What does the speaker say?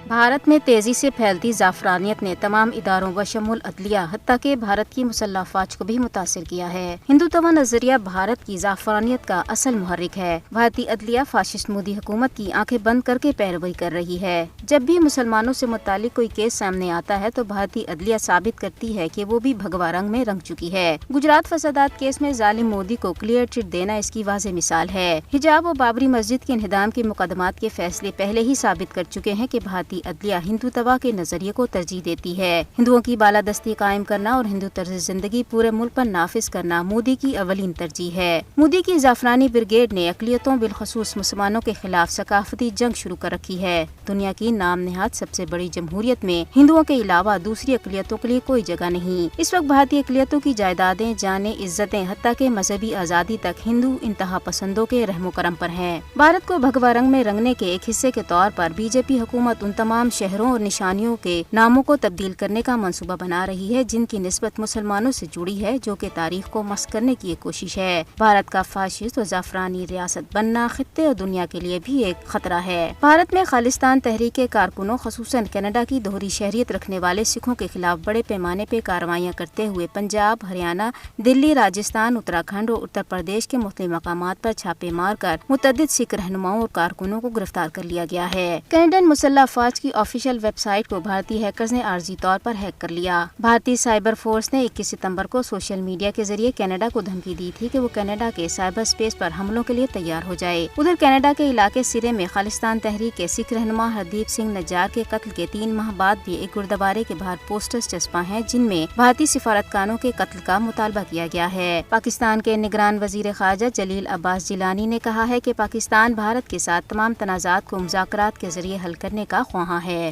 بھارت میں تیزی سے پھیلتی زعفرانیت نے تمام اداروں بشمول عدلیہ حتیٰ کہ بھارت کی مسلح افواج کو بھی متاثر کیا ہے۔ ہندوتوا نظریہ بھارت کی زعفرانیت کا اصل محرک ہے۔ بھارتی عدلیہ فاشسٹ مودی حکومت کی آنکھیں بند کر کے پیروی کر رہی ہے۔ جب بھی مسلمانوں سے متعلق کوئی کیس سامنے آتا ہے تو بھارتی عدلیہ ثابت کرتی ہے کہ وہ بھی بھگوا رنگ میں رنگ چکی ہے۔ گجرات فسادات کیس میں ظالم مودی کو کلیئر چٹ دینا اس کی واضح مثال ہے۔ حجاب و بابری مسجد کے انہدام کے مقدمات کے فیصلے پہلے ہی ثابت کر چکے ہیں کہ بھارتی عدلیہ ہندوتوا کے نظریے کو ترجیح دیتی ہے۔ ہندوؤں کی بالادستی قائم کرنا اور ہندو طرز زندگی پورے ملک پر نافذ کرنا مودی کی اولین ترجیح ہے۔ مودی کی زعفرانی بریگیڈ نے اقلیتوں بالخصوص مسلمانوں کے خلاف ثقافتی جنگ شروع کر رکھی ہے۔ دنیا کی نام نہاد سب سے بڑی جمہوریت میں ہندوؤں کے علاوہ دوسری اقلیتوں کے لیے کوئی جگہ نہیں۔ اس وقت بھارتی اقلیتوں کی جائیدادیں، جانیں، عزتیں، حتیٰ کہ مذہبی آزادی تک ہندو انتہا پسندوں کے رحم و کرم پر ہیں۔ بھارت کو بھگوا رنگ میں رنگنے کے ایک حصے کے طور پر بی جے پی حکومت ان تمام شہروں اور نشانیوں کے ناموں کو تبدیل کرنے کا منصوبہ بنا رہی ہے جن کی نسبت مسلمانوں سے جڑی ہے، جو کہ تاریخ کو مسخ کرنے کی ایک کوشش ہے۔ بھارت کا فاشسٹ اور زعفرانی ریاست بننا خطے اور دنیا کے لیے بھی ایک خطرہ ہے۔ بھارت میں خالصتان تحریک کے کارکنوں، خصوصاً کینیڈا کی دوہری شہریت رکھنے والے سکھوں کے خلاف بڑے پیمانے پہ کارروائیاں کرتے ہوئے پنجاب، ہریانہ، دلی، راجستھان، اتراکھنڈ اور اتر پردیش کے مختلف مقامات پر چھاپے مار کر متعدد سکھ رہنماؤں اور کارکنوں کو گرفتار کر لیا گیا ہے۔ کینیڈین مسلح افواج کی آفیشیل ویب سائٹ کو بھارتی ہیکرز نے عارضی طور پر ہیک کر لیا۔ بھارتی سائبر فورس نے 21 ستمبر کو سوشل میڈیا کے ذریعے کینیڈا کو دھمکی دی تھی کہ وہ کینیڈا کے سائبر اسپیس پر حملوں کے لیے تیار ہو جائے۔ ادھر کینیڈا کے علاقے سرے میں خالصتان تحریک کے سکھ رہنما ہردیپ سنگھ نجار کے قتل کے 3 ماہ بعد بھی ایک گردوارے کے باہر پوسٹرز چسپاں ہیں جن میں بھارتی سفارتکاروں کے قتل کا مطالبہ کیا گیا ہے۔ پاکستان کے نگران وزیر خارجہ جلیل عباس جیلانی نے کہا ہے کہ پاکستان بھارت کے ساتھ تمام تنازعات کو مذاکرات کے ذریعے حل کرنے کا خواہاں ہے۔